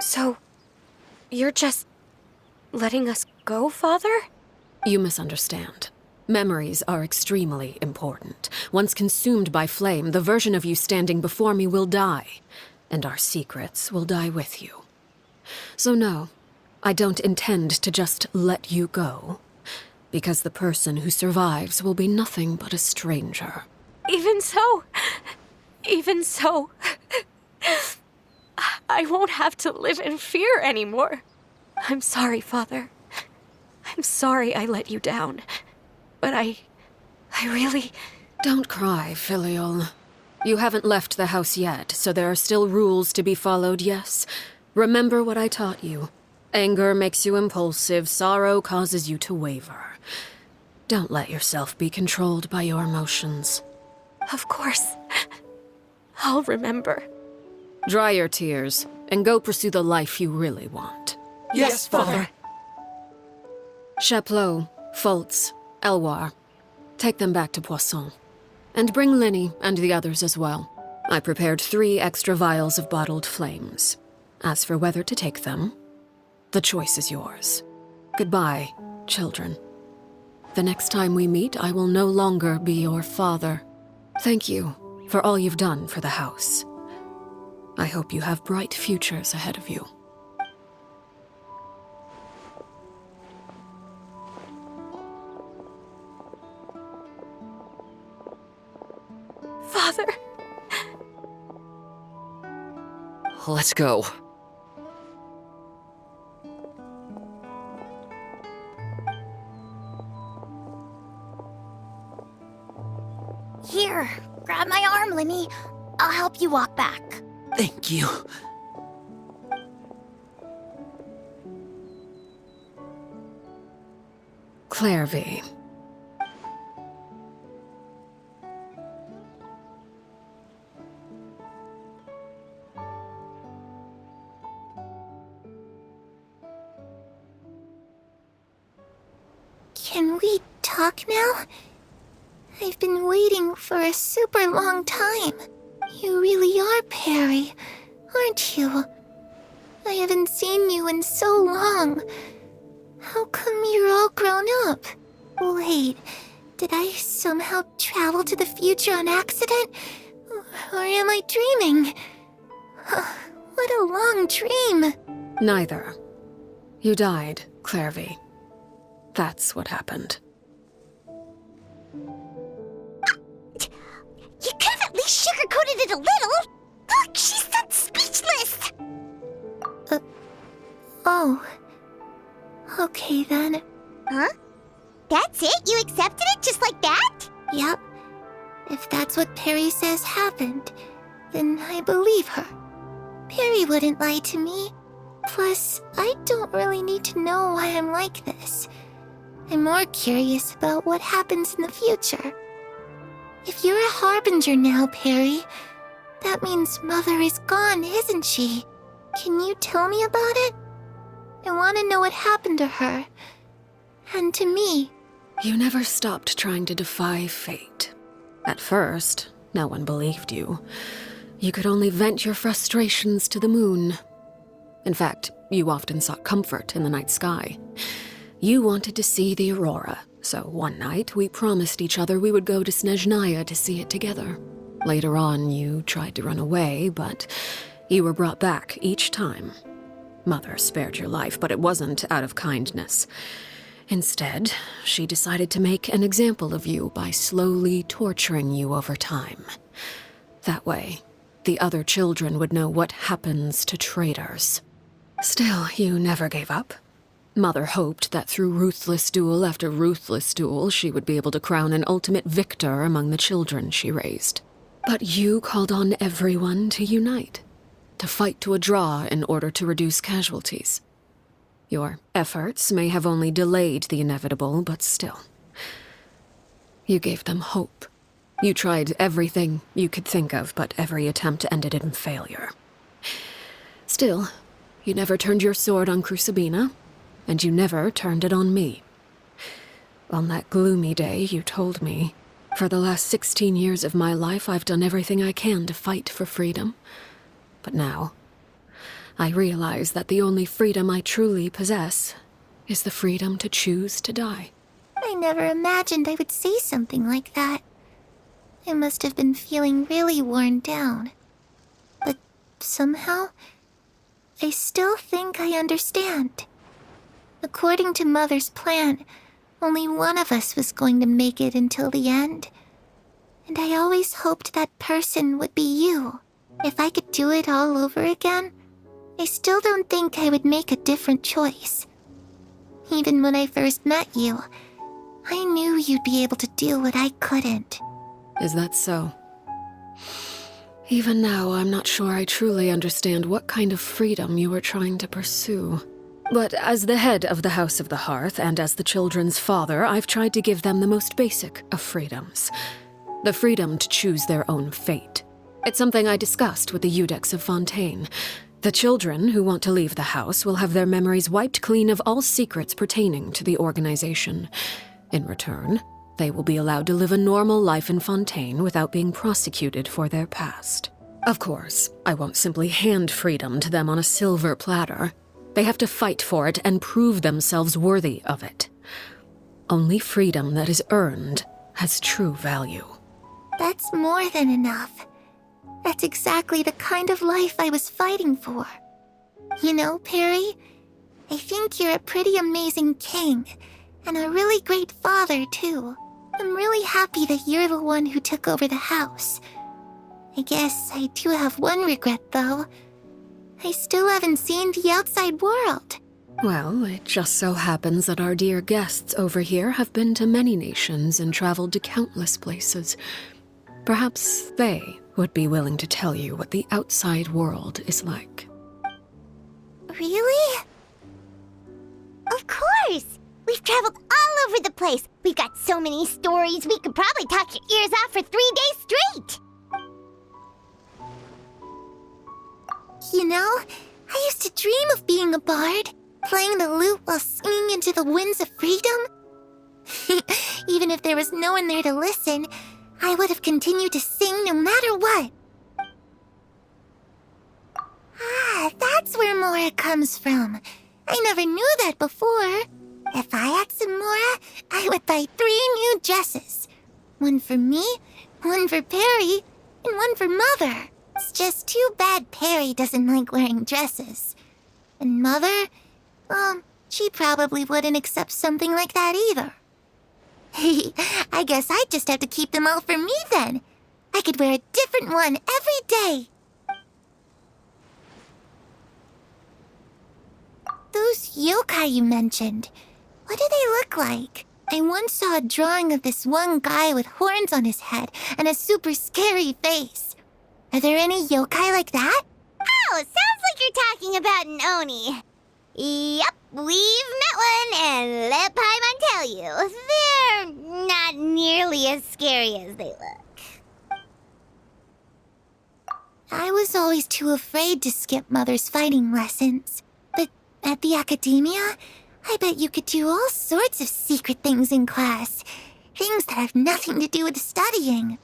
So, you're just letting us go, Father? You misunderstand. Memories are extremely important. Once consumed by flame, the version of you standing before me will die, and our secrets will die with you. So no, I don't intend to just let you go, because the person who survives will be nothing but a stranger. Even so, I won't have to live in fear anymore. I'm sorry, Father. I'm sorry I let you down. But I really... Don't cry, Filial. You haven't left the house yet, so there are still rules to be followed, yes? Remember what I taught you. Anger makes you impulsive, sorrow causes you to waver. Don't let yourself be controlled by your emotions. Of course. I'll remember. Dry your tears, and go pursue the life you really want. Yes, Father. Chaplot, Foltz, Elwar. Take them back to Poisson. And bring Linny and the others as well. I prepared 3 extra vials of bottled flames. As for whether to take them, the choice is yours. Goodbye, children. The next time we meet, I will no longer be your father. Thank you for all you've done for the house. I hope you have bright futures ahead of you. Father! Let's go. Here, grab my arm, Linny. I'll help you walk back. Thank you. Clervie. Can we talk now? I've been waiting for a super long time. You really are Perry, aren't you? I haven't seen you in so long. How come you're all grown up? Wait, did I somehow travel to the future on accident? Or am I dreaming? What a long dream. Neither. You died, Clervie. That's what happened. You could have at least sugarcoated it a little. Look, she's that speechless. Oh. Okay then. Huh? That's it? You accepted it just like that? Yep. If that's what Perry says happened, then I believe her. Perry wouldn't lie to me. Plus, I don't really need to know why I'm like this. I'm more curious about what happens in the future. If you're a harbinger now, Perry, that means Mother is gone, isn't she? Can you tell me about it? I want to know what happened to her. And to me. You never stopped trying to defy fate. At first, no one believed you. You could only vent your frustrations to the moon. In fact, you often sought comfort in the night sky. You wanted to see the aurora, so one night we promised each other we would go to Snezhnaya to see it together. Later on, you tried to run away, but you were brought back each time. Mother spared your life, but it wasn't out of kindness. Instead, she decided to make an example of you by slowly torturing you over time. That way, the other children would know what happens to traitors. Still, you never gave up. Mother hoped that through ruthless duel after ruthless duel, she would be able to crown an ultimate victor among the children she raised. But you called on everyone to unite, to fight to a draw in order to reduce casualties. Your efforts may have only delayed the inevitable, but still. You gave them hope. You tried everything you could think of, but every attempt ended in failure. Still, you never turned your sword on Crucibina, and you never turned it on me. On that gloomy day, you told me, for the last 16 years of my life, I've done everything I can to fight for freedom. But now, I realize that the only freedom I truly possess is the freedom to choose to die. I never imagined I would say something like that. I must have been feeling really worn down. But somehow, I still think I understand. According to Mother's plan, only one of us was going to make it until the end. And I always hoped that person would be you. If I could do it all over again, I still don't think I would make a different choice. Even when I first met you, I knew you'd be able to do what I couldn't. Is that so? Even now, I'm not sure I truly understand what kind of freedom you were trying to pursue. But as the head of the House of the Hearth and as the children's father, I've tried to give them the most basic of freedoms. The freedom to choose their own fate. It's something I discussed with the Iudex of Fontaine. The children who want to leave the house will have their memories wiped clean of all secrets pertaining to the organization. In return, they will be allowed to live a normal life in Fontaine without being prosecuted for their past. Of course, I won't simply hand freedom to them on a silver platter. They have to fight for it and prove themselves worthy of it. Only freedom that is earned has true value. That's more than enough. That's exactly the kind of life I was fighting for. You know, Perry, I think you're a pretty amazing king, and a really great father, too. I'm really happy that you're the one who took over the house. I guess I do have one regret, though. I still haven't seen the outside world. Well, it just so happens that our dear guests over here have been to many nations and traveled to countless places. Perhaps they would be willing to tell you what the outside world is like. Really? Of course! We've traveled all over the place. We've got so many stories, we could probably talk your ears off for 3 days straight. You know, I used to dream of being a bard, playing the lute while singing into the winds of freedom. Even if there was no one there to listen, I would have continued to sing no matter what. Ah, that's where Mora comes from. I never knew that before. If I had some Mora, I would buy 3 new dresses. One for me, one for Perry, and one for Mother. It's just too bad Perry doesn't like wearing dresses. And Mother, well, she probably wouldn't accept something like that either. I guess I'd just have to keep them all for me then. I could wear a different one every day. Those yokai you mentioned, what do they look like? I once saw a drawing of this one guy with horns on his head and a super scary face. Are there any yokai like that? Oh, sounds like you're talking about an Oni. Yep, we've met one, and let Paimon tell you, they're not nearly as scary as they look. I was always too afraid to skip Mother's fighting lessons. But at the academia, I bet you could do all sorts of secret things in class. Things that have nothing to do with studying.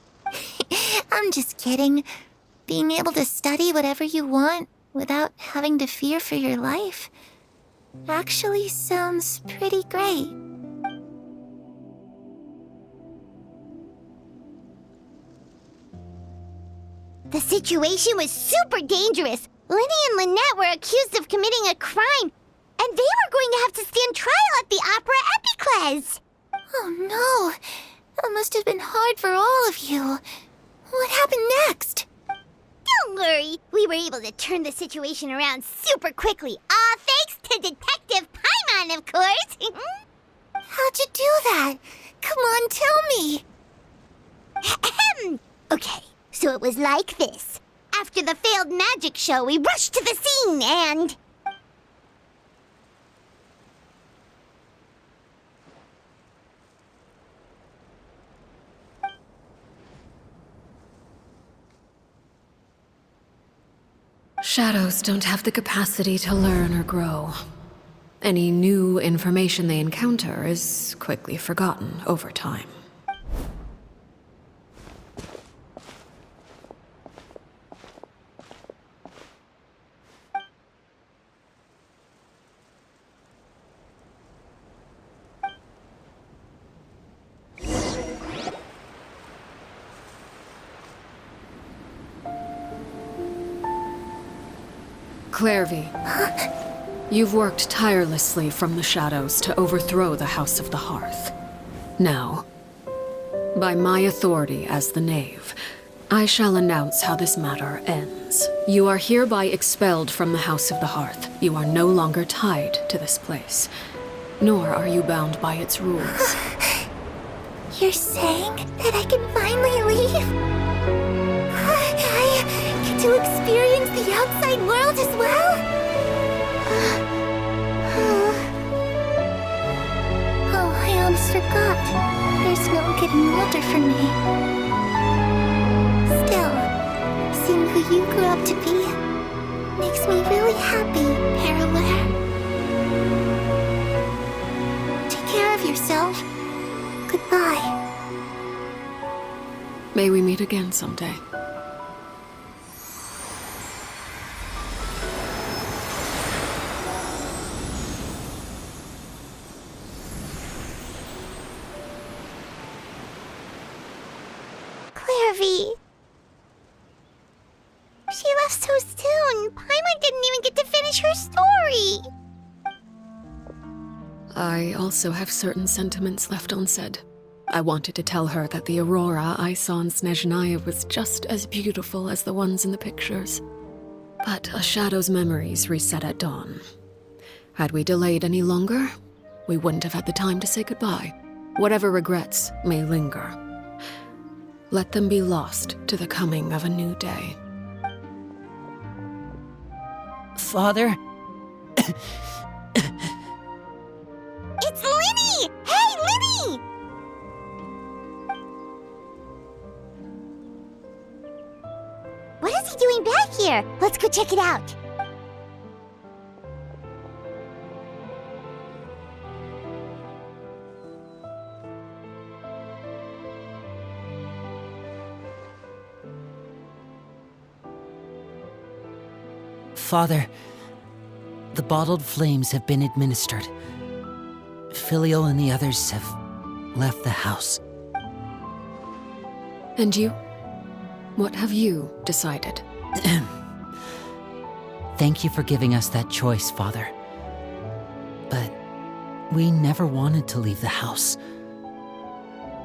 I'm just kidding. Being able to study whatever you want without having to fear for your life actually sounds pretty great. The situation was super dangerous. Lenny and Lynette were accused of committing a crime, and they were going to have to stand trial at the Opera Epicles. Oh no, that must have been hard for all of you. What happened next? Don't worry, we were able to turn the situation around super quickly, all thanks to Detective Paimon, of course. How'd you do that? Come on, tell me. Ahem. Okay, so it was like this. After the failed magic show, we rushed to the scene and... Shadows don't have the capacity to learn or grow. Any new information they encounter is quickly forgotten over time. Clervie, you've worked tirelessly from the shadows to overthrow the House of the Hearth. Now, by my authority as the Knave, I shall announce how this matter ends. You are hereby expelled from the House of the Hearth. You are no longer tied to this place, nor are you bound by its rules. You're saying that I can finally leave? I get to experience the outside world as well? Oh, I almost forgot. There's no getting older for me. Still, seeing who you grew up to be makes me really happy, Parallel. Take care of yourself. Goodbye. May we meet again someday. Clervie. She left so soon. Paimon didn't even get to finish her story. I also have certain sentiments left unsaid. I wanted to tell her that the aurora I saw in Snezhnaya was just as beautiful as the ones in the pictures. But a shadow's memories reset at dawn. Had we delayed any longer, we wouldn't have had the time to say goodbye. Whatever regrets may linger, let them be lost to the coming of a new day. Father? It's Linny! Hey, Linny! What is he doing back here? Let's go check it out. Father, the bottled flames have been administered. Filio and the others have left the house. And you? What have you decided? Thank you for giving us that choice, Father. But we never wanted to leave the house.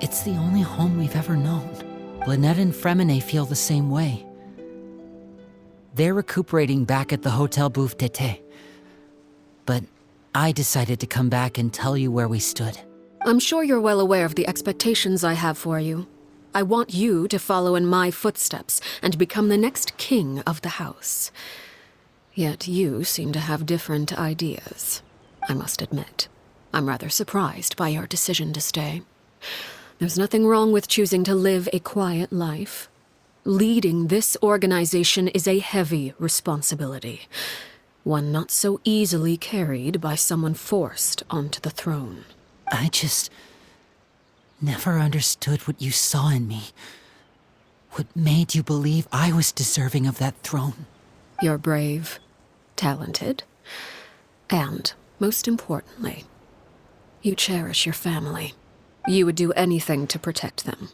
It's the only home we've ever known. Lynette and Fremine feel the same way. They're recuperating back at the Hotel Bouffe d'été. But I decided to come back and tell you where we stood. I'm sure you're well aware of the expectations I have for you. I want you to follow in my footsteps and become the next king of the house. Yet you seem to have different ideas. I must admit, I'm rather surprised by your decision to stay. There's nothing wrong with choosing to live a quiet life. Leading this organization is a heavy responsibility, one not so easily carried by someone forced onto the throne. I just never understood what you saw in me. What made you believe I was deserving of that throne? You're brave, talented, and, most importantly, you cherish your family. You would do anything to protect them,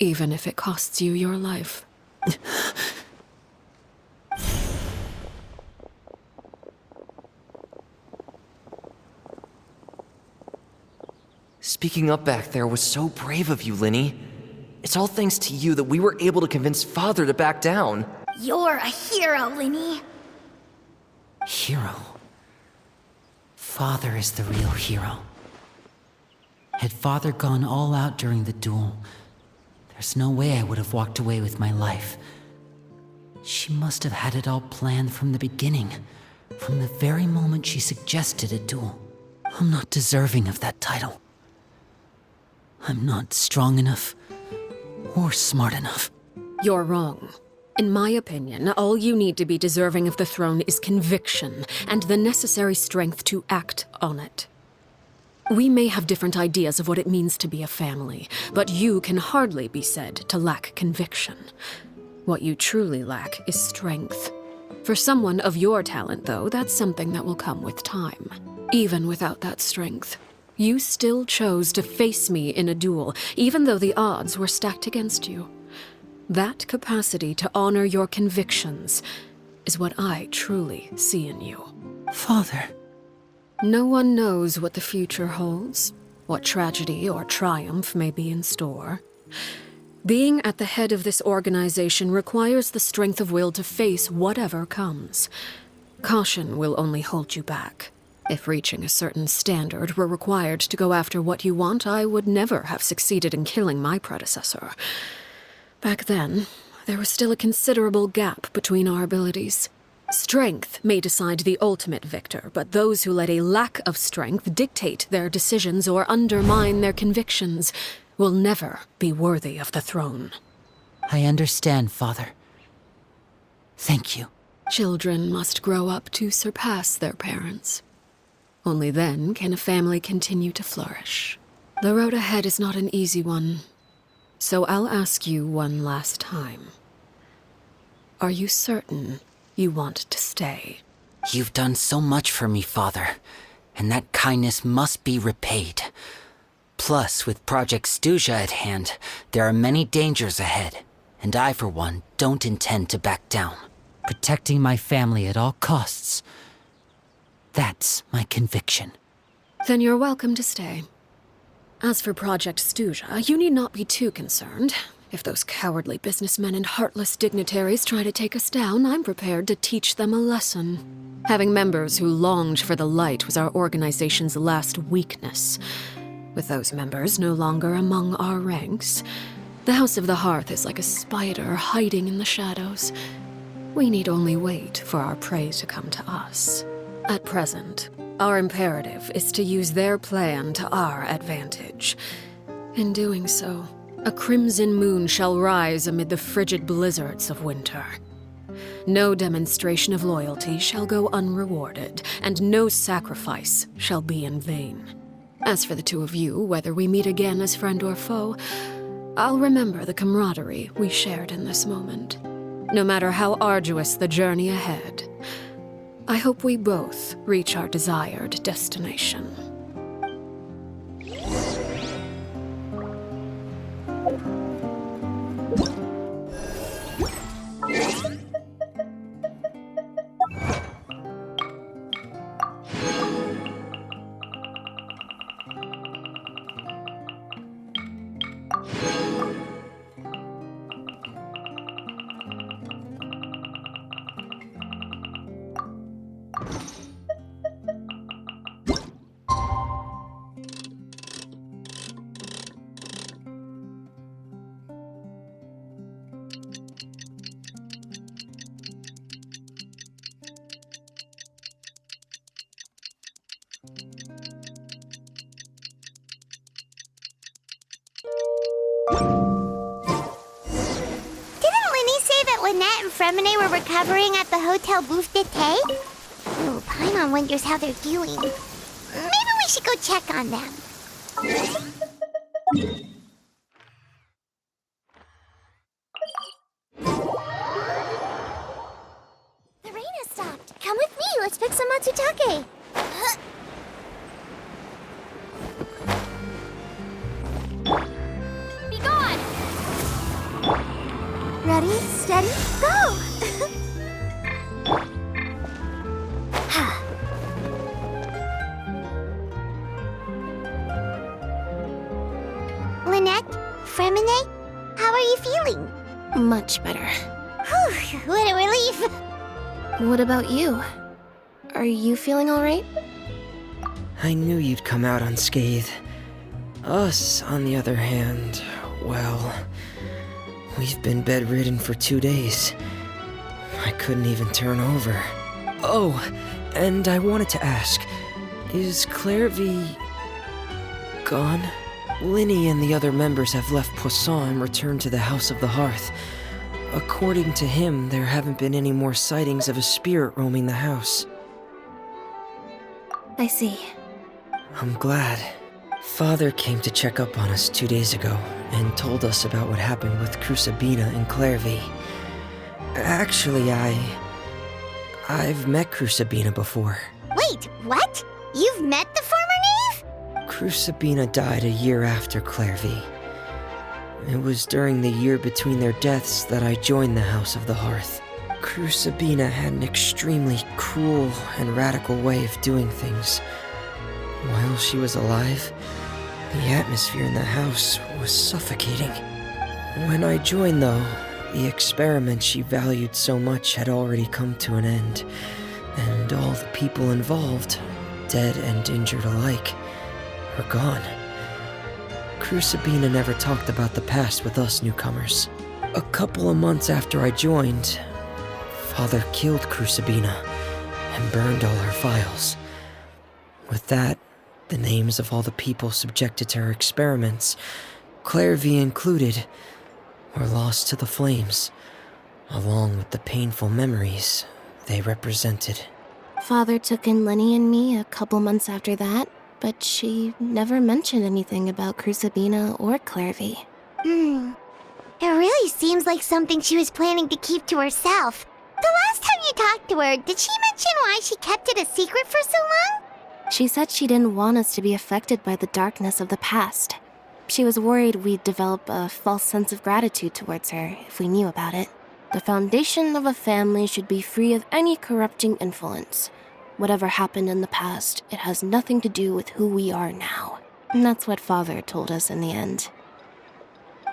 even if it costs you your life. Speaking up back there was so brave of you, Linny. It's all thanks to you that we were able to convince Father to back down. You're a hero, Linny. Hero? Father is the real hero. Had Father gone all out during the duel, there's no way I would have walked away with my life. She must have had it all planned from the beginning, from the very moment she suggested a duel. I'm not deserving of that title. I'm not strong enough or smart enough. You're wrong. In my opinion, all you need to be deserving of the throne is conviction and the necessary strength to act on it. We may have different ideas of what it means to be a family, but you can hardly be said to lack conviction. What you truly lack is strength. For someone of your talent, though, that's something that will come with time. Even without that strength, you still chose to face me in a duel, even though the odds were stacked against you. That capacity to honor your convictions is what I truly see in you. Father. No one knows what the future holds, what tragedy or triumph may be in store. Being at the head of this organization requires the strength of will to face whatever comes. Caution will only hold you back. If reaching a certain standard were required to go after what you want, I would never have succeeded in killing my predecessor. Back then, there was still a considerable gap between our abilities. Strength may decide the ultimate victor, but those who let a lack of strength dictate their decisions or undermine their convictions will never be worthy of the throne. I understand, Father. Thank you. Children must grow up to surpass their parents. Only then can a family continue to flourish. The road ahead is not an easy one, so I'll ask you one last time. Are you certain you want to stay? You've done so much for me, Father, and that kindness must be repaid. Plus, with Project Stuja at hand, there are many dangers ahead, and I, for one, don't intend to back down. Protecting my family at all costs. That's my conviction. Then you're welcome to stay. As for Project Stuja, you need not be too concerned. If those cowardly businessmen and heartless dignitaries try to take us down, I'm prepared to teach them a lesson. Having members who longed for the light was our organization's last weakness. With those members no longer among our ranks, the House of the Hearth is like a spider hiding in the shadows. We need only wait for our prey to come to us. At present, our imperative is to use their plan to our advantage. In doing so, a crimson moon shall rise amid the frigid blizzards of winter. No demonstration of loyalty shall go unrewarded, and no sacrifice shall be in vain. As for the two of you, whether we meet again as friend or foe, I'll remember the camaraderie we shared in this moment. No matter how arduous the journey ahead, I hope we both reach our desired destination. Lynette and Fremine were recovering at the Hotel Bouffe d'été? Oh, Paimon wonders how they're doing. Maybe we should go check on them. The rain has stopped. Come with me. Let's pick some matsutake. Be gone! Ready, steady, go! Lynette, Fremine, how are you feeling? Much better. Whew, what a relief! What about you? Are you feeling alright? I knew you'd come out unscathed. Us, on the other hand, well, we've been bedridden for 2 days. I couldn't even turn over. Oh, and I wanted to ask, is Clervie gone? Linny and the other members have left Poisson and returned to the House of the Hearth. According to him, there haven't been any more sightings of a spirit roaming the house. I see. I'm glad. Father came to check up on us 2 days ago and told us about what happened with Crusabina and Clervie. Actually, I've met Crusabina before. Wait, what? You've met the former knave? Crusabina died a year after Clervie. It was during the year between their deaths that I joined the House of the Hearth. Sabina had an extremely cruel and radical way of doing things. While she was alive, the atmosphere in the house was suffocating. When I joined, though, the experiment she valued so much had already come to an end, and all the people involved, dead and injured alike, were gone. Sabina never talked about the past with us newcomers. A couple of months after I joined, Father killed Sabina and burned all her files. With that, the names of all the people subjected to her experiments, Clervie included, were lost to the flames, along with the painful memories they represented. Father took in Lenny and me a couple months after that, but she never mentioned anything about Sabina or Clervie. It really seems like something she was planning to keep to herself. The last time you talked to her, did she mention why she kept it a secret for so long? She said she didn't want us to be affected by the darkness of the past. She was worried we'd develop a false sense of gratitude towards her if we knew about it. The foundation of a family should be free of any corrupting influence. Whatever happened in the past, it has nothing to do with who we are now. And that's what Father told us in the end.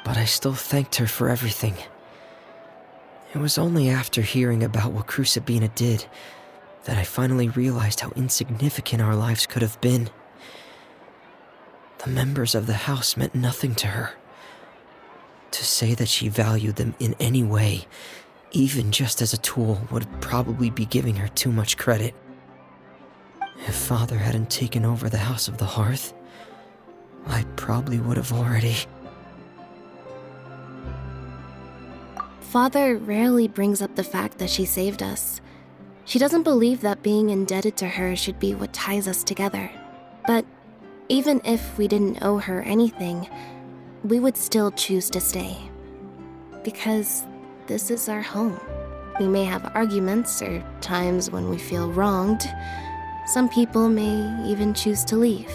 But I still thanked her for everything. It was only after hearing about what Sabina did that I finally realized how insignificant our lives could have been. The members of the house meant nothing to her. To say that she valued them in any way, even just as a tool, would probably be giving her too much credit. If Father hadn't taken over the House of the Hearth, I probably would have already... Father rarely brings up the fact that she saved us. She doesn't believe that being indebted to her should be what ties us together. But even if we didn't owe her anything, we would still choose to stay. Because this is our home. We may have arguments or times when we feel wronged. Some people may even choose to leave.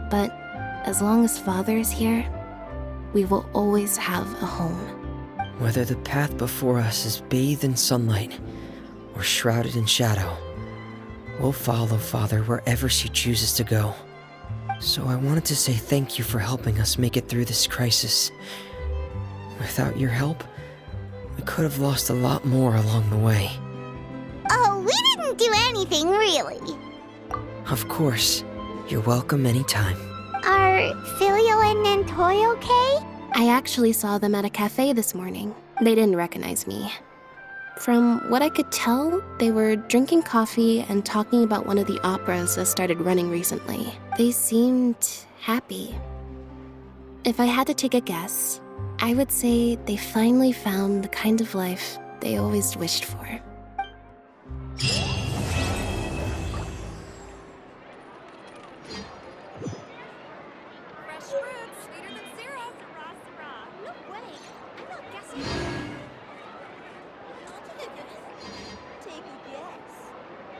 But as long as Father is here, we will always have a home. Whether the path before us is bathed in sunlight or shrouded in shadow, we'll follow Father wherever she chooses to go. So I wanted to say thank you for helping us make it through this crisis. Without your help, we could have lost a lot more along the way. Oh, we didn't do anything, really. Of course. You're welcome anytime. Are Filio and Nantoy okay? I actually saw them at a cafe this morning. They didn't recognize me. From what I could tell, they were drinking coffee and talking about one of the operas that started running recently. They seemed happy. If I had to take a guess, I would say they finally found the kind of life they always wished for.